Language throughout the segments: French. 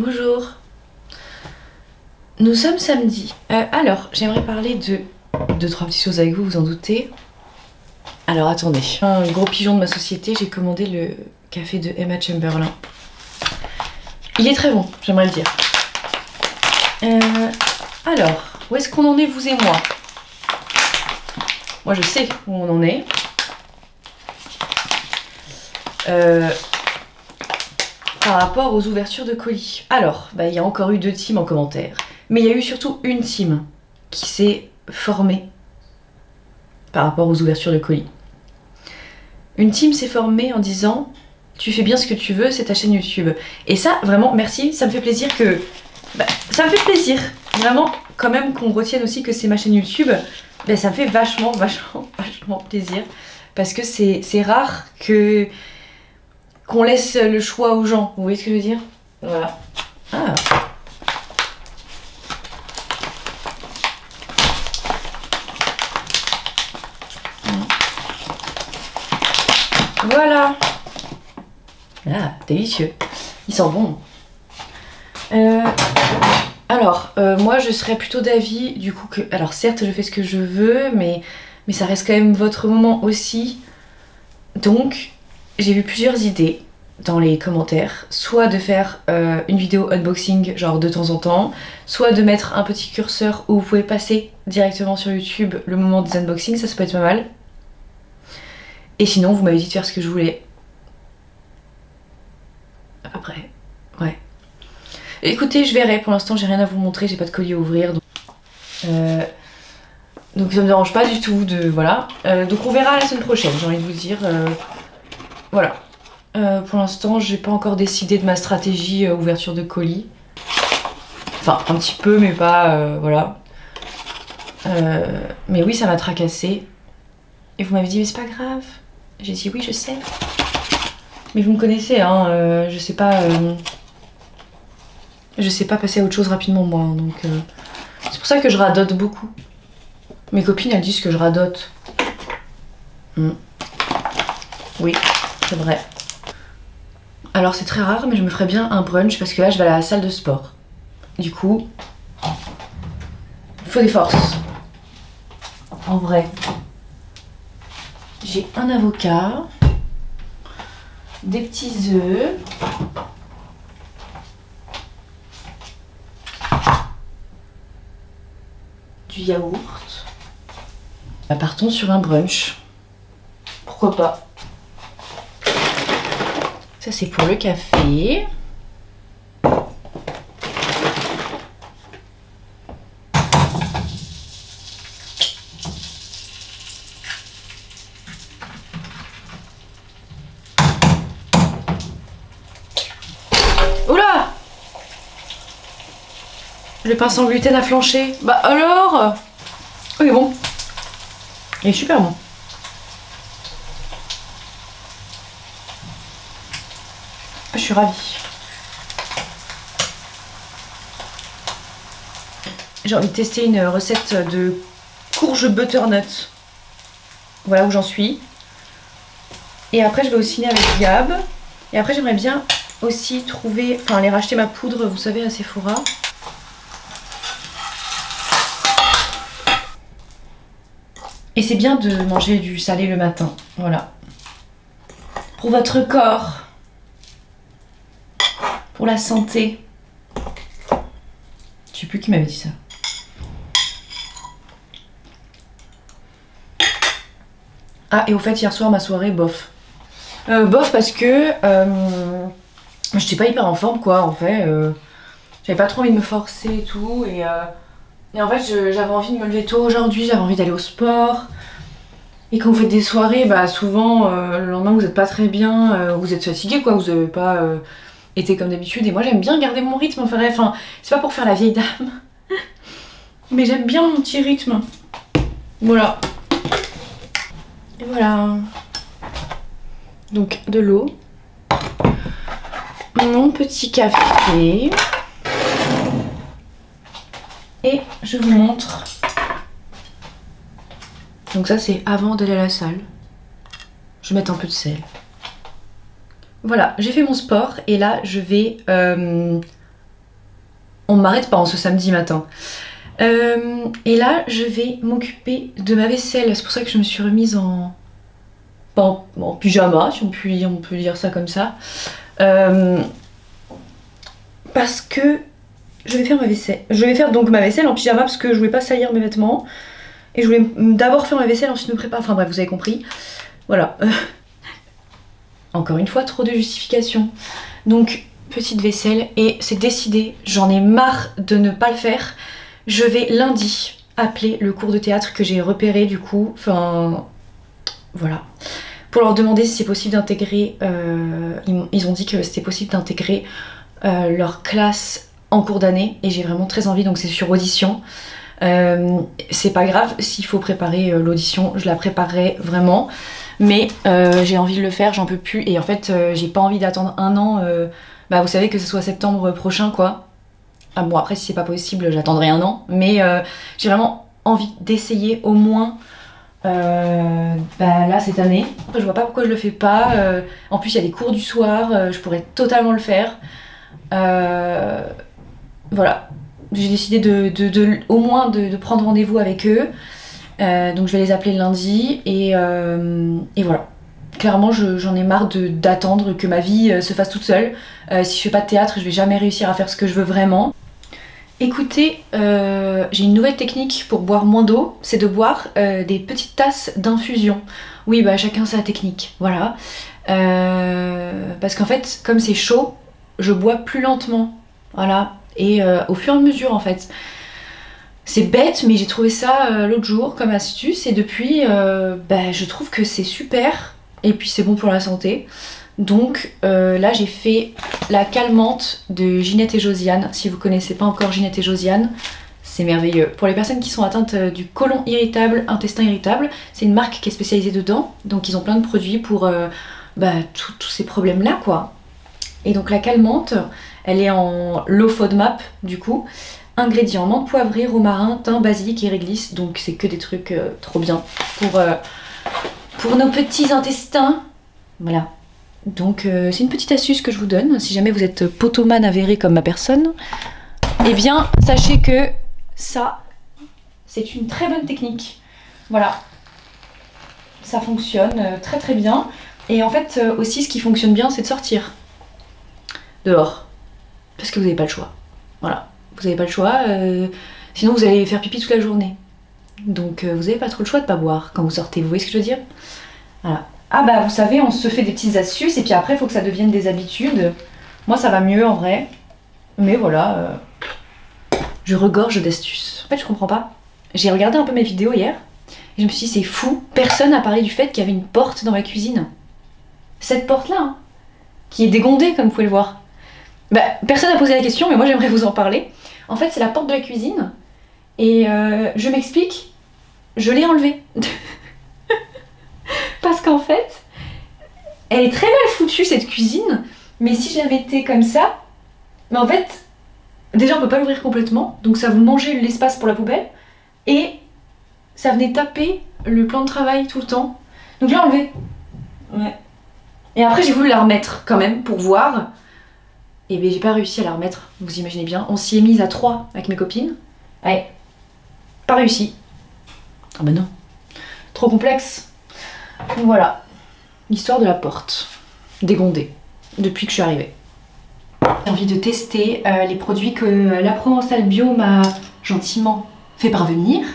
Bonjour. Nous sommes samedi. Alors, j'aimerais parler de 2-3 petites choses avec vous, vous en doutez. Alors attendez. Un gros pigeon de ma société, j'ai commandé le café de Emma Chamberlain. Il est très bon, j'aimerais le dire. Alors, où est-ce qu'on en est, vous et moi? Moi je sais où on en est. Par rapport aux ouvertures de colis. Alors, il y a encore eu 2 teams en commentaire. Mais il y a eu surtout une team qui s'est formée par rapport aux ouvertures de colis. Une team s'est formée en disant « Tu fais bien ce que tu veux, c'est ta chaîne YouTube ». Et ça, vraiment, merci, ça me fait plaisir que... ça me fait plaisir, vraiment, quand même qu'on retienne aussi que c'est ma chaîne YouTube. Ça me fait vachement plaisir. Parce que c'est rare qu'on laisse le choix aux gens. Vous voyez ce que je veux dire? Voilà. Ah. Voilà. Ah, délicieux. Il sent bon. Alors, moi je serais plutôt d'avis du coup que... Alors certes je fais ce que je veux, mais ça reste quand même votre moment aussi. Donc, j'ai vu plusieurs idées dans les commentaires. Soit de faire une vidéo unboxing, genre de temps en temps. Soit de mettre un petit curseur où vous pouvez passer directement sur YouTube le moment des unboxings, ça peut être pas mal. Et sinon, vous m'avez dit de faire ce que je voulais. Après, ouais. Écoutez, je verrai. Pour l'instant, j'ai rien à vous montrer. J'ai pas de colis à ouvrir. Donc ça me dérange pas du tout de... Voilà. Donc on verra la semaine prochaine, j'ai envie de vous dire. Voilà. Pour l'instant, j'ai pas encore décidé de ma stratégie ouverture de colis. Enfin, un petit peu, mais pas... voilà. Mais oui, ça m'a tracassé. Et vous m'avez dit, mais c'est pas grave. J'ai dit, oui, je sais. Mais vous me connaissez, hein. Je sais pas... je sais pas passer à autre chose rapidement, moi. Hein, donc, c'est pour ça que je radote beaucoup. Mes copines, elles disent que je radote. Oui, c'est vrai. Alors c'est très rare, mais je me ferais bien un brunch parce que là je vais à la salle de sport. Du coup, il faut des forces. En vrai. J'ai un avocat, des petits œufs, du yaourt. Partons sur un brunch. Pourquoi pas? Ça c'est pour le café. Oula! Le pain sans gluten a flanché. Bah alors? Oui bon. Il est super bon. Je suis ravie. J'ai envie de tester une recette de courge butternut. Voilà où j'en suis. Et après je vais au ciné avec Gab. Et après j'aimerais bien aussi trouver, enfin aller racheter ma poudre, vous savez, à Sephora. Et c'est bien de manger du salé le matin, voilà. Pour votre corps. Pour la santé. Je sais plus qui m'avait dit ça. Ah, et au fait, hier soir, ma soirée, bof. Bof parce que j'étais pas hyper en forme, quoi, en fait. J'avais pas trop envie de me forcer et tout. Et en fait, j'avais envie de me lever tôt aujourd'hui, j'avais envie d'aller au sport. Et quand vous faites des soirées, souvent, le lendemain, vous êtes pas très bien, vous êtes fatigué, quoi, vous avez pas été comme d'habitude. Et moi, j'aime bien garder mon rythme, enfin, c'est pas pour faire la vieille dame. Mais j'aime bien mon petit rythme. Voilà. Et voilà. Donc, de l'eau. Mon petit café. Et je vous montre. Donc ça c'est avant d'aller à la salle. Je vais mettre un peu de sel. Voilà, j'ai fait mon sport et là je vais on m'arrête pas en ce samedi matin. Et là, je vais m'occuper de ma vaisselle. C'est pour ça que je me suis remise en pyjama, si on peut dire ça comme ça. Parce que je vais faire ma vaisselle. Je vais faire donc ma vaisselle en pyjama parce que je voulais pas salir mes vêtements. Et je voulais d'abord faire ma vaisselle, ensuite me préparer. Enfin bref, vous avez compris. Voilà. Encore une fois, trop de justification. Donc, petite vaisselle. Et c'est décidé, j'en ai marre de ne pas le faire. Je vais lundi appeler le cours de théâtre que j'ai repéré du coup. Enfin, voilà. Pour leur demander si c'est possible d'intégrer... ils ont dit que c'était possible d'intégrer leur classe en cours d'année. Et j'ai vraiment très envie, donc c'est sur audition. C'est pas grave, s'il faut préparer l'audition, je la préparerai vraiment. Mais j'ai envie de le faire, j'en peux plus. Et en fait, j'ai pas envie d'attendre un an. Bah, vous savez que ce soit septembre prochain, quoi. Ah, bon, après, si c'est pas possible, j'attendrai un an. Mais j'ai vraiment envie d'essayer au moins bah, là, cette année. Je vois pas pourquoi je le fais pas. En plus, il y a des cours du soir, je pourrais totalement le faire. Voilà. J'ai décidé au moins de prendre rendez-vous avec eux. Donc je vais les appeler lundi et voilà. Clairement j'en ai marre d'attendre que ma vie se fasse toute seule. Si je fais pas de théâtre, je vais jamais réussir à faire ce que je veux vraiment. Écoutez, j'ai une nouvelle technique pour boire moins d'eau, c'est de boire des petites tasses d'infusion. Oui, bah chacun sa technique, voilà. Parce qu'en fait, comme c'est chaud, je bois plus lentement, voilà. Et au fur et à mesure, en fait. C'est bête, mais j'ai trouvé ça l'autre jour comme astuce et depuis, bah, je trouve que c'est super et puis c'est bon pour la santé. Donc là, j'ai fait la calmante de Ginette et Josiane. Si vous connaissez pas encore Ginette et Josiane, c'est merveilleux. Pour les personnes qui sont atteintes du côlon irritable, intestin irritable, c'est une marque qui est spécialisée dedans. Donc ils ont plein de produits pour bah, tous ces problèmes-là, quoi. Et donc la calmante, elle est en low FODMAP du coup. Ingrédients, menthe poivrée, romarin, thym, basilic et réglisse. Donc c'est que des trucs trop bien pour nos petits intestins. Voilà. Donc c'est une petite astuce que je vous donne. Si jamais vous êtes potomane avéré comme ma personne, eh bien sachez que ça, c'est une très bonne technique. Voilà. Ça fonctionne très très bien. Et en fait aussi ce qui fonctionne bien, c'est de sortir dehors. Parce que vous n'avez pas le choix. Voilà. Vous n'avez pas le choix, sinon vous allez faire pipi toute la journée. Donc vous n'avez pas trop le choix de pas boire quand vous sortez, vous voyez ce que je veux dire? Voilà. Ah bah vous savez, on se fait des petites astuces et puis après il faut que ça devienne des habitudes. Moi ça va mieux en vrai, mais voilà, je regorge d'astuces. En fait je comprends pas. J'ai regardé un peu mes vidéos hier et je me suis dit c'est fou, personne n'a parlé du fait qu'il y avait une porte dans ma cuisine. Cette porte là, hein, qui est dégondée comme vous pouvez le voir. Bah, personne n'a posé la question mais moi j'aimerais vous en parler. En fait, c'est la porte de la cuisine. Et je m'explique, je l'ai enlevée. Parce qu'en fait, elle est très mal foutue cette cuisine. Mais si j'avais été comme ça, mais en fait, déjà on peut pas l'ouvrir complètement. Donc ça vous mangeait l'espace pour la poubelle. Et ça venait taper le plan de travail tout le temps. Donc je l'ai enlevée. Ouais. Et après j'ai voulu la remettre quand même pour voir. Et bien j'ai pas réussi à la remettre, vous imaginez bien. On s'y est mise à 3 avec mes copines. Ouais, pas réussi. Ah bah non, trop complexe. Donc voilà, l'histoire de la porte, dégondée, depuis que je suis arrivée. J'ai envie de tester les produits que la Provençale Bio m'a gentiment fait parvenir.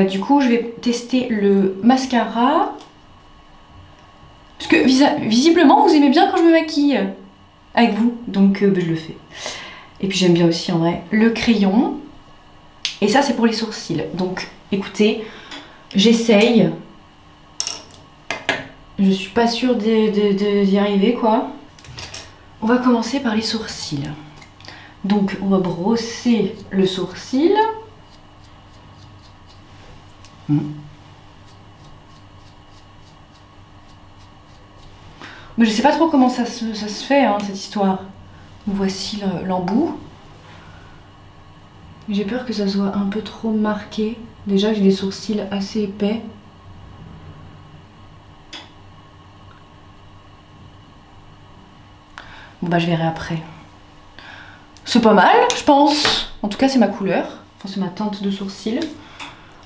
Du coup je vais tester le mascara. Parce que visiblement vous aimez bien quand je me maquille. Avec vous, donc je le fais. Et puis j'aime bien aussi en vrai le crayon. Et ça c'est pour les sourcils. Donc écoutez, j'essaye. Je suis pas sûre d'y arriver quoi. On va commencer par les sourcils. Donc on va brosser le sourcil. Mais je sais pas trop comment ça se fait hein, cette histoire. Voici l'embout. J'ai peur que ça soit un peu trop marqué. Déjà j'ai des sourcils assez épais. Bon bah je verrai après. C'est pas mal, je pense. En tout cas, c'est ma couleur. Enfin, c'est ma teinte de sourcils.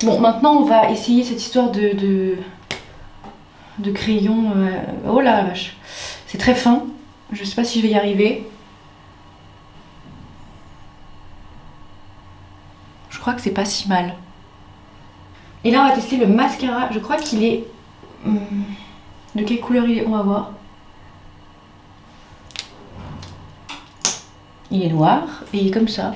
Bon, maintenant, on va essayer cette histoire de crayon. Oh la vache. C'est très fin. Je sais pas si je vais y arriver. Je crois que c'est pas si mal. Et là, on va tester le mascara. Je crois qu'il est... de quelle couleur il est? On va voir. Il est noir et il est comme ça.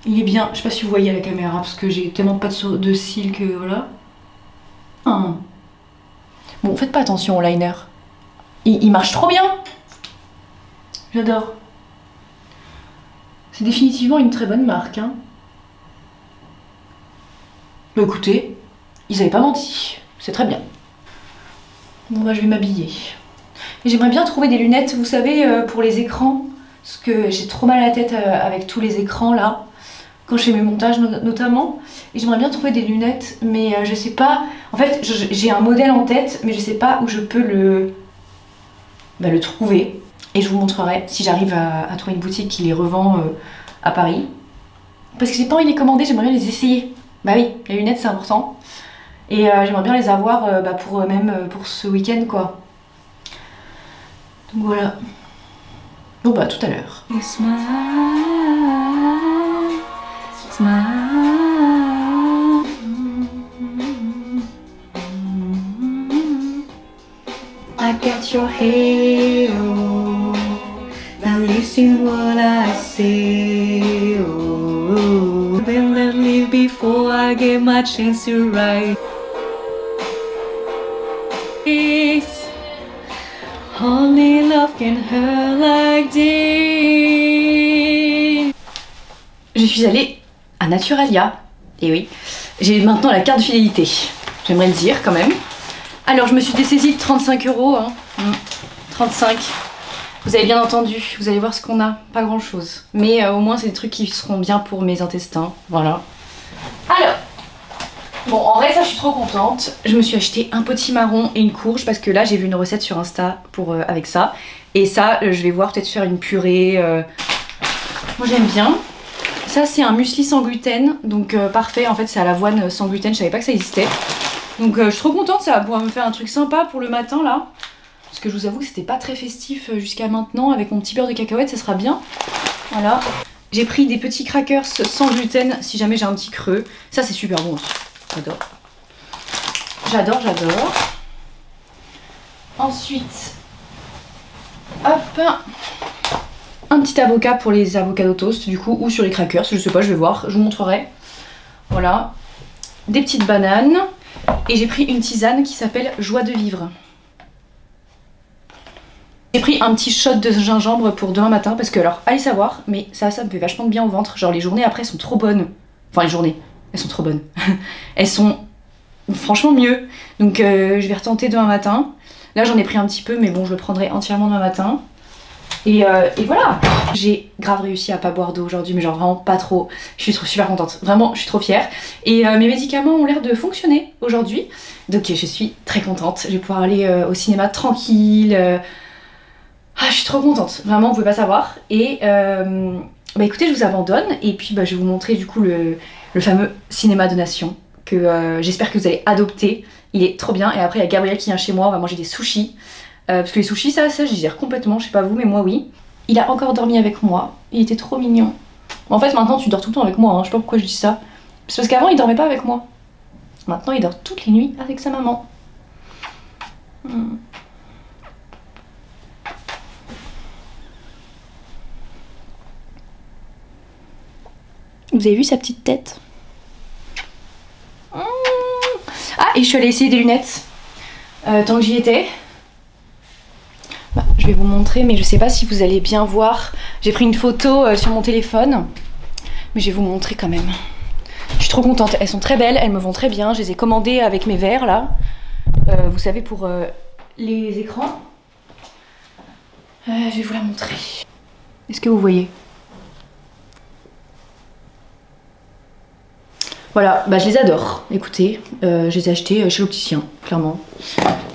Il est bien. Je sais pas si vous voyez à la caméra parce que j'ai tellement pas de cils que voilà. Bon, faites pas attention au liner. Il marche trop bien. J'adore. C'est définitivement une très bonne marque. Hein. Bah écoutez, ils avaient pas menti. C'est très bien. Bon bah je vais m'habiller. Et j'aimerais bien trouver des lunettes, vous savez, pour les écrans. Parce que j'ai trop mal à la tête avec tous les écrans là. Quand je fais mes montages notamment. Et j'aimerais bien trouver des lunettes, mais je sais pas. En fait, j'ai un modèle en tête, mais je sais pas où je peux le trouver. Et je vous montrerai si j'arrive à trouver une boutique qui les revend à Paris. Parce que j'ai pas envie de les commander, j'aimerais bien les essayer. Bah oui, les lunettes c'est important. Et j'aimerais bien les avoir pour ce week-end quoi. Donc voilà. Bon bah tout à l'heure. I got your halo. Now listen what I say. Oh, then let me leave before I get my chance to write. Only love can hurt like this. Je suis allée à Naturalia. Et oui, j'ai maintenant la carte de fidélité. J'aimerais le dire quand même. Alors je me suis dessaisie de 35 €. Hein. 35. Vous avez bien entendu, vous allez voir ce qu'on a. Pas grand chose. Mais au moins c'est des trucs qui seront bien pour mes intestins. Voilà. Alors. Bon, en vrai, ça, je suis trop contente. Je me suis acheté un potimarron et une courge parce que là, j'ai vu une recette sur Insta avec ça. Et ça, je vais voir peut-être faire une purée. Moi, j'aime bien. Ça, c'est un muesli sans gluten. Donc, parfait. En fait, c'est à l'avoine sans gluten. Je savais pas que ça existait. Donc, je suis trop contente. Ça va pouvoir me faire un truc sympa pour le matin, là. Parce que je vous avoue que c'était pas très festif jusqu'à maintenant. Avec mon petit beurre de cacahuète, ça sera bien. Voilà. J'ai pris des petits crackers sans gluten si jamais j'ai un petit creux. Ça, c'est super bon aussi. J'adore. J'adore, j'adore. Ensuite, hop, un petit avocat pour les avocados toast du coup, ou sur les crackers, je sais pas, je vais voir, je vous montrerai. Voilà. Des petites bananes. Et j'ai pris une tisane qui s'appelle Joie de vivre. J'ai pris un petit shot de gingembre pour demain matin parce que, alors, allez savoir, mais ça me fait vachement de bien au ventre. Genre, les journées après sont trop bonnes. Enfin, les journées. Elles sont trop bonnes. Elles sont franchement mieux. Donc je vais retenter demain matin. Là j'en ai pris un petit peu mais bon je le prendrai entièrement demain matin. Et voilà. J'ai grave réussi à pas boire d'eau aujourd'hui mais genre vraiment pas trop. Je suis super contente. Vraiment je suis trop fière. Et mes médicaments ont l'air de fonctionner aujourd'hui. Donc je suis très contente. Je vais pouvoir aller au cinéma tranquille. Je suis trop contente. Vraiment vous pouvez pas savoir. Et bah écoutez je vous abandonne. Et puis bah, je vais vous montrer du coup le fameux cinéma de nation que j'espère que vous allez adopter. Il est trop bien. Et après il y a Gabriel qui vient chez moi, on va manger des sushis. Parce que les sushis ça je gère complètement, je sais pas vous mais moi oui. Il a encore dormi avec moi, il était trop mignon. En fait maintenant tu dors tout le temps avec moi, hein. Je sais pas pourquoi je dis ça. C'est parce qu'avant il dormait pas avec moi. Maintenant il dort toutes les nuits avec sa maman. Vous avez vu sa petite tête? Ah, et je suis allée essayer des lunettes tant que j'y étais. Bah, je vais vous montrer, mais je sais pas si vous allez bien voir. J'ai pris une photo sur mon téléphone, mais je vais vous montrer quand même. Je suis trop contente, elles sont très belles, elles me vont très bien. Je les ai commandées avec mes verres là. Vous savez, pour les écrans. Je vais vous la montrer. Est-ce que vous voyez? Voilà, bah je les adore. Écoutez, je les ai achetés chez l'opticien, clairement.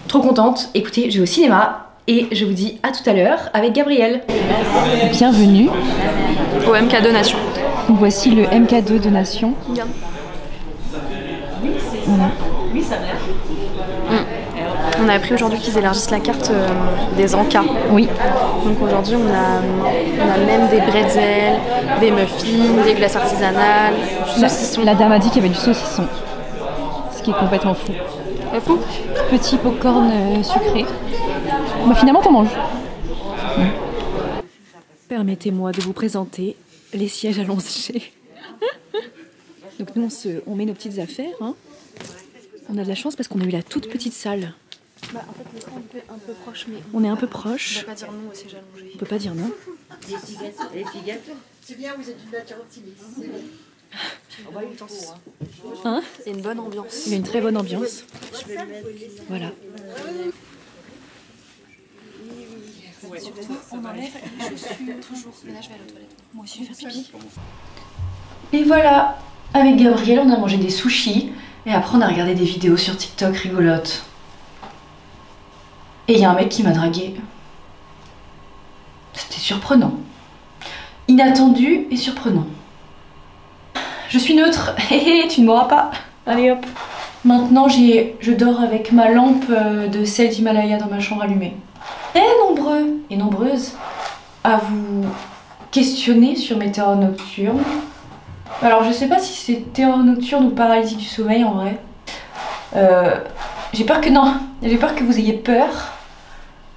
Trop contente. Écoutez, je vais au cinéma et je vous dis à tout à l'heure avec Gabriel. Bienvenue au MK Donation. Voici le MK2 Donation. Bien. Oui, ça va. On a appris aujourd'hui qu'ils élargissent la carte des encas. Oui. Donc aujourd'hui on a même des bretzels, des muffins, des glaces artisanales, du saucisson. La dame a dit qu'il y avait du saucisson. Ce qui est complètement fou. Fou. Petit popcorn sucré. Bah finalement t'en manges. Permettez-moi de vous présenter les sièges allongés. Donc nous on met nos petites affaires. Hein. On a de la chance parce qu'on a eu la toute petite salle. Bah, en fait, l'écran est un peu proche, mais on est un peu proche. On peut pas dire non au siège allongé. On peut pas dire non. C'est bien, vous êtes une nature optimiste. Hein? Il y a une bonne ambiance. Il y a une très bonne ambiance. Voilà. Surtout, on enlève les chaussures toujours. Mais là, je vais aller aux toilettes. Moi aussi, je vais faire pipi. Et voilà, avec Gabriel, on a mangé des sushis. Et après, on a regardé des vidéos sur TikTok rigolotes. Et il y a un mec qui m'a dragué. C'était surprenant. Inattendu et surprenant. Je suis neutre. Hé hé, tu ne m'auras pas. Allez hop. Maintenant, je dors avec ma lampe de sel d'Himalaya dans ma chambre allumée. Et nombreux et nombreuses à vous questionner sur mes terreurs nocturnes. Alors, je sais pas si c'est terreur nocturne ou paralysie du sommeil en vrai. J'ai peur que vous ayez peur.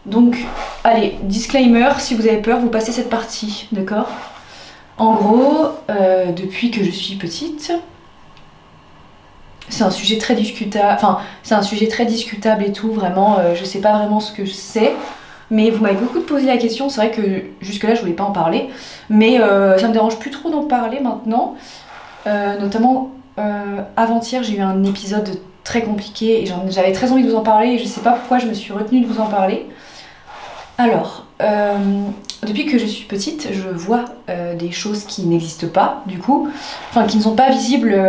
Donc, allez, disclaimer, si vous avez peur, vous passez cette partie, d'accord? En gros, depuis que je suis petite, c'est un sujet très discutable, et tout, vraiment, je sais pas vraiment ce que je sais, mais vous m'avez beaucoup posé la question, c'est vrai que jusque-là je voulais pas en parler, mais ça me dérange plus trop d'en parler maintenant, notamment avant-hier j'ai eu un épisode très compliqué et j'avais très envie de vous en parler et je sais pas pourquoi je me suis retenue de vous en parler. Alors, depuis que je suis petite, je vois des choses qui n'existent pas, du coup, enfin qui ne sont pas visibles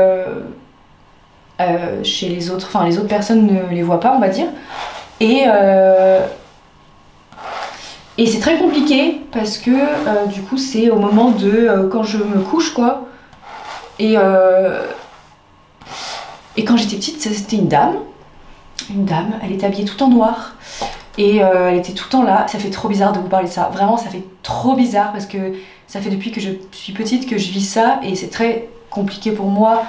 chez les autres, enfin les autres personnes ne les voient pas, on va dire. Et c'est très compliqué parce que du coup c'est au moment de quand je me couche quoi. Et quand j'étais petite, c'était une dame, elle était habillée tout en noir. Et elle était tout le temps là, ça fait trop bizarre de vous parler de ça, vraiment ça fait trop bizarre parce que ça fait depuis que je suis petite que je vis ça et c'est très compliqué pour moi,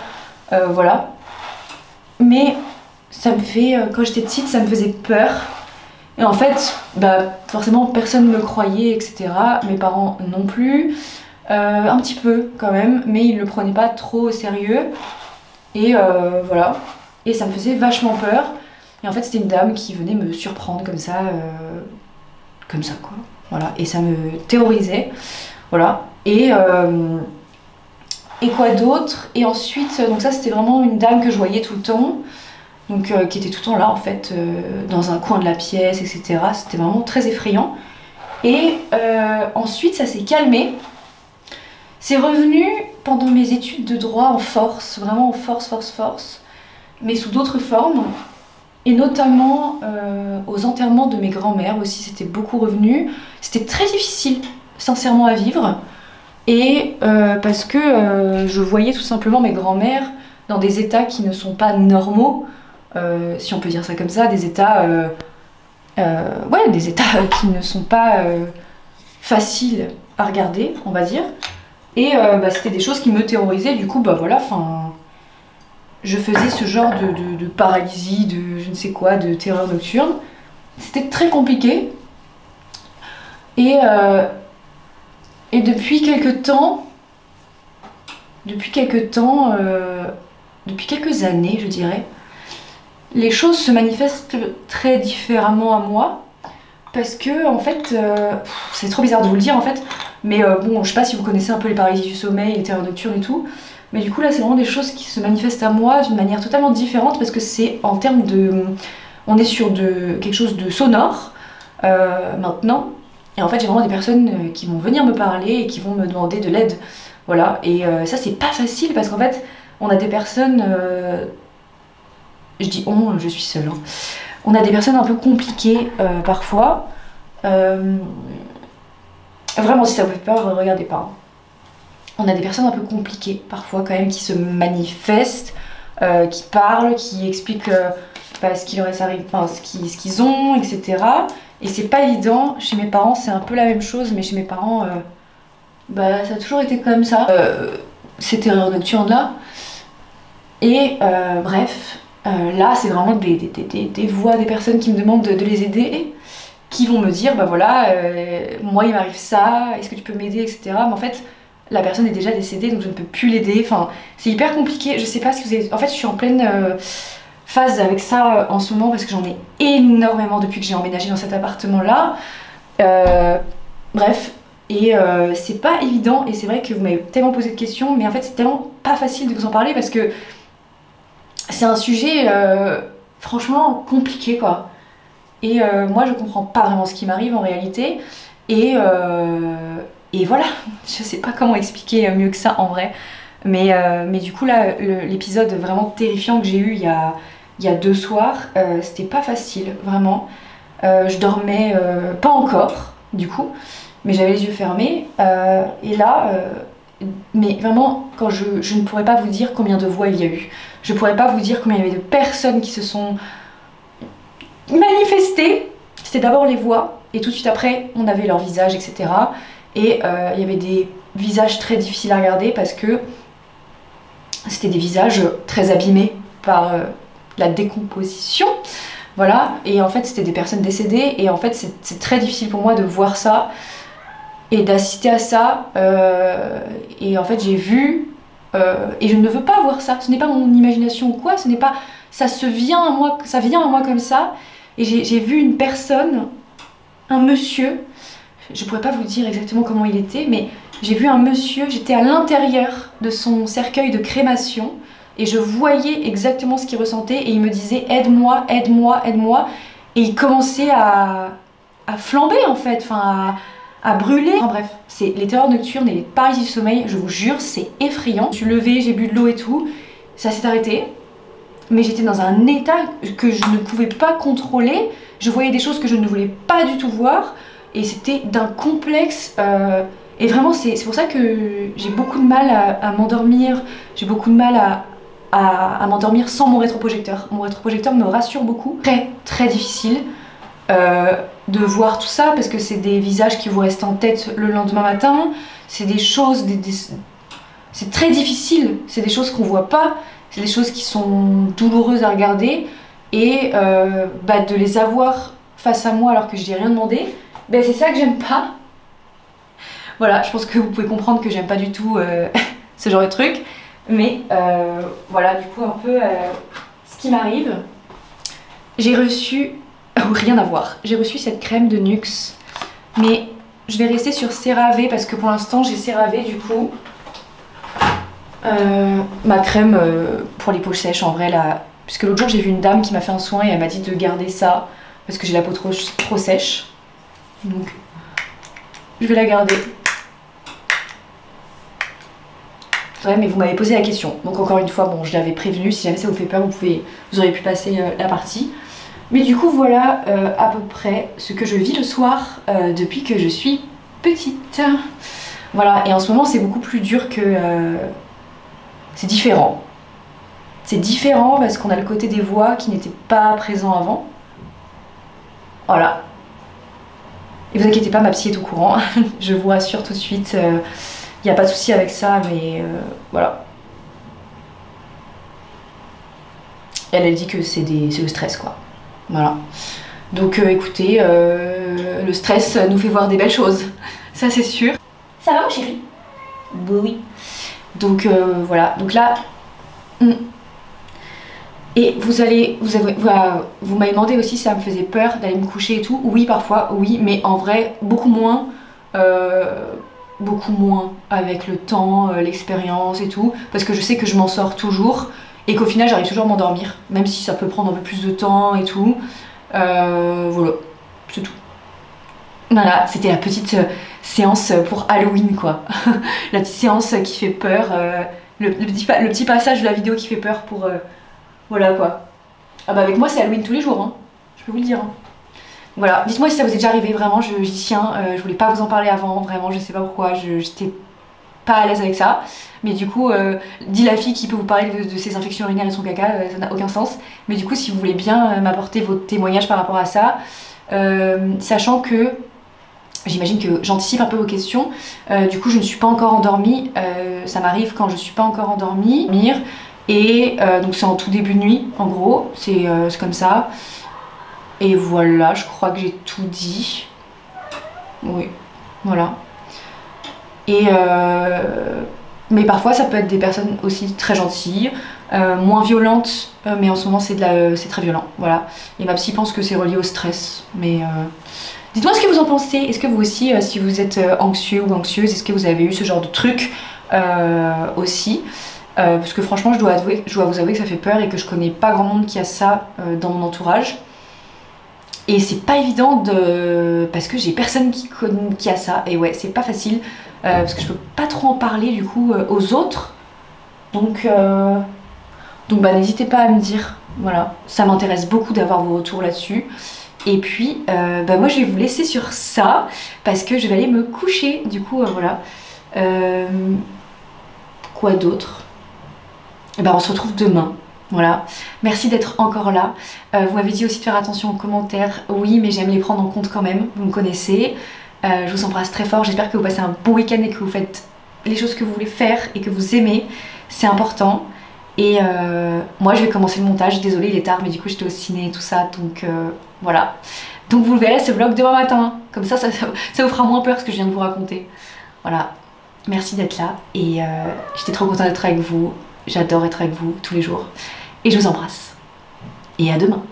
voilà. Mais ça me fait, quand j'étais petite ça me faisait peur et en fait, bah forcément personne ne me croyait etc, mes parents non plus, un petit peu quand même, mais ils le prenaient pas trop au sérieux et voilà, et ça me faisait vachement peur. Et en fait c'était une dame qui venait me surprendre comme ça quoi, voilà, et ça me terrorisait, voilà, et quoi d'autre, et ensuite, donc ça c'était vraiment une dame que je voyais tout le temps, donc qui était tout le temps là en fait, dans un coin de la pièce, etc, c'était vraiment très effrayant, et ensuite ça s'est calmé, c'est revenu pendant mes études de droit en force, vraiment en force, mais sous d'autres formes. Et notamment aux enterrements de mes grands-mères aussi, c'était beaucoup revenu. C'était très difficile, sincèrement, à vivre. Et parce que je voyais tout simplement mes grands-mères dans des états qui ne sont pas normaux, si on peut dire ça comme ça, des états, des états qui ne sont pas faciles à regarder, on va dire. Et c'était des choses qui me terrorisaient, du coup, bah voilà, enfin... Je faisais ce genre de paralysie, de je ne sais quoi, de terreur nocturne. C'était très compliqué. Et depuis quelques temps, depuis quelques années, je dirais, les choses se manifestent très différemment à moi. Parce que, en fait, c'est trop bizarre de vous le dire en fait, mais bon, je sais pas si vous connaissez un peu les paralysies du sommeil, les terreurs nocturnes et tout. Mais du coup là c'est vraiment des choses qui se manifestent à moi d'une manière totalement différente parce que c'est en termes de... On est sur quelque chose de sonore maintenant. Et en fait j'ai vraiment des personnes qui vont venir me parler et qui vont me demander de l'aide. Voilà, et ça c'est pas facile parce qu'en fait on a des personnes, je dis on, je suis seule, hein. On a des personnes un peu compliquées parfois. Vraiment, si ça vous fait peur, regardez pas, hein. On a des personnes un peu compliquées parfois quand même qui se manifestent, qui parlent, qui expliquent ce qui leur est arrivé, enfin, ce qu'ils ont, etc. Et c'est pas évident. Chez mes parents, c'est un peu la même chose, mais chez mes parents, ça a toujours été comme ça. Cette terreur nocturne là. Et bref, là, c'est vraiment des voix, des personnes qui me demandent de les aider, qui vont me dire, bah voilà, moi il m'arrive ça, est-ce que tu peux m'aider, etc. Mais en fait, la personne est déjà décédée, donc je ne peux plus l'aider. Enfin, c'est hyper compliqué. Je sais pas si vous avez... En fait, je suis en pleine phase avec ça en ce moment parce que j'en ai énormément depuis que j'ai emménagé dans cet appartement-là. Bref, et c'est pas évident. Et c'est vrai que vous m'avez tellement posé de questions, mais en fait, c'est tellement pas facile de vous en parler parce que c'est un sujet franchement compliqué, quoi. Et moi, je comprends pas vraiment ce qui m'arrive en réalité. Et voilà, je sais pas comment expliquer mieux que ça en vrai. Mais du coup là, l'épisode vraiment terrifiant que j'ai eu il y a 2 soirs, c'était pas facile, vraiment. Je dormais pas encore, du coup, mais j'avais les yeux fermés. Et là, mais vraiment, quand je ne pourrais pas vous dire combien de voix il y a eu. Je pourrais pas vous dire combien il y avait de personnes qui se sont manifestées. C'était d'abord les voix, et tout de suite après, on avait leur visage, etc. Et il y avait des visages très difficiles à regarder parce que c'était des visages très abîmés par la décomposition. Voilà, et en fait c'était des personnes décédées et en fait c'est très difficile pour moi de voir ça et d'assister à ça. Et en fait j'ai vu, et je ne veux pas voir ça, ce n'est pas mon imagination ou quoi, ce n'est pas... ça vient à moi comme ça. Et j'ai vu une personne, un monsieur, je pourrais pas vous dire exactement comment il était, mais j'ai vu un monsieur, j'étais à l'intérieur de son cercueil de crémation et je voyais exactement ce qu'il ressentait et il me disait aide-moi, aide-moi, aide-moi, et il commençait à flamber en fait, enfin à brûler. Enfin bref, c'est les terreurs nocturnes et les paralysies du sommeil, je vous jure, c'est effrayant. Je suis levée, j'ai bu de l'eau et tout, ça s'est arrêté, mais j'étais dans un état que je ne pouvais pas contrôler, je voyais des choses que je ne voulais pas du tout voir. Et c'était d'un complexe, et vraiment c'est pour ça que j'ai beaucoup de mal à m'endormir, j'ai beaucoup de mal à m'endormir sans mon rétroprojecteur. Mon rétroprojecteur me rassure beaucoup. Très difficile de voir tout ça parce que c'est des visages qui vous restent en tête le lendemain matin, c'est des choses, c'est très difficile, c'est des choses qu'on voit pas, c'est des choses qui sont douloureuses à regarder et de les avoir face à moi alors que je n'ai rien demandé. Ben c'est ça que j'aime pas. Voilà, je pense que vous pouvez comprendre que j'aime pas du tout ce genre de truc. Mais voilà, du coup, un peu ce qui m'arrive. J'ai reçu... rien à voir. J'ai reçu cette crème de Nuxe. Mais je vais rester sur CeraVe parce que pour l'instant, j'ai CeraVe du coup. Ma crème pour les peaux sèches en vrai là. Puisque l'autre jour, j'ai vu une dame qui m'a fait un soin et elle m'a dit de garder ça parce que j'ai la peau trop sèche. Donc, je vais la garder. Ouais, mais vous m'avez posé la question. Donc encore une fois, bon, je l'avais prévenu. Si jamais ça vous fait peur, vous auriez pu passer la partie. Mais du coup, voilà à peu près ce que je vis le soir depuis que je suis petite. Voilà, et en ce moment, c'est beaucoup plus dur que... c'est différent. C'est différent parce qu'on a le côté des voix qui n'était pas présent avant. Voilà. Et vous inquiétez pas, ma psy est au courant, je vous rassure tout de suite, il n'y a pas de souci avec ça, mais voilà. Elle dit que c'est le stress, quoi. Voilà. Donc écoutez, le stress nous fait voir des belles choses, ça c'est sûr. Ça va, mon chéri? Oui. Donc voilà, donc là... Et vous m'avez demandé aussi si ça me faisait peur d'aller me coucher et tout. Oui, parfois, oui, mais en vrai, beaucoup moins avec le temps, l'expérience et tout, parce que je sais que je m'en sors toujours et qu'au final, j'arrive toujours à m'endormir, même si ça peut prendre un peu plus de temps et tout. Voilà, c'est tout. Voilà, c'était la petite séance pour Halloween, quoi. La petite séance qui fait peur le petit passage de la vidéo qui fait peur pour... voilà quoi. Ah bah avec moi c'est Halloween tous les jours, hein. Je peux vous le dire. Hein. Voilà, dites-moi si ça vous est déjà arrivé, vraiment, j'y tiens. Je voulais pas vous en parler avant, vraiment, je sais pas pourquoi, j'étais pas à l'aise avec ça. Mais du coup, dit la fille qui peut vous parler de ses infections urinaires et son caca, ça n'a aucun sens. Mais du coup, si vous voulez bien m'apporter vos témoignages par rapport à ça, sachant que... J'imagine que j'anticipe un peu vos questions. Du coup, je ne suis pas encore endormie. Ça m'arrive quand je suis pas encore endormie. Et donc c'est en tout début de nuit, en gros. C'est comme ça. Et voilà, je crois que j'ai tout dit. Oui, voilà. Et mais parfois, ça peut être des personnes aussi très gentilles, moins violentes. Mais en ce moment, c'est très violent. Voilà. Et ma psy pense que c'est relié au stress. Mais... dites-moi ce que vous en pensez. Est-ce que vous aussi, si vous êtes anxieux ou anxieuse, est-ce que vous avez eu ce genre de truc aussi parce que franchement, je dois vous avouer que ça fait peur et que je connais pas grand monde qui a ça dans mon entourage. Et c'est pas évident parce que j'ai personne qui a ça. Et ouais, c'est pas facile parce que je peux pas trop en parler du coup aux autres. Donc bah, n'hésitez pas à me dire. Voilà, ça m'intéresse beaucoup d'avoir vos retours là-dessus. Et puis, bah moi je vais vous laisser sur ça parce que je vais aller me coucher. Du coup, voilà. Quoi d'autre? Et ben on se retrouve demain. Voilà. Merci d'être encore là. Vous m'avez dit aussi de faire attention aux commentaires. Oui, mais j'aime les prendre en compte quand même. Vous me connaissez. Je vous embrasse très fort. J'espère que vous passez un beau week-end et que vous faites les choses que vous voulez faire et que vous aimez. C'est important. Et moi je vais commencer le montage. Désolée, il est tard, mais du coup j'étais au ciné et tout ça. Donc voilà. Donc vous le verrez ce vlog demain matin. Comme ça vous fera moins peur ce que je viens de vous raconter. Voilà. Merci d'être là. Et j'étais trop contente d'être avec vous. J'adore être avec vous tous les jours. Et je vous embrasse. Et à demain.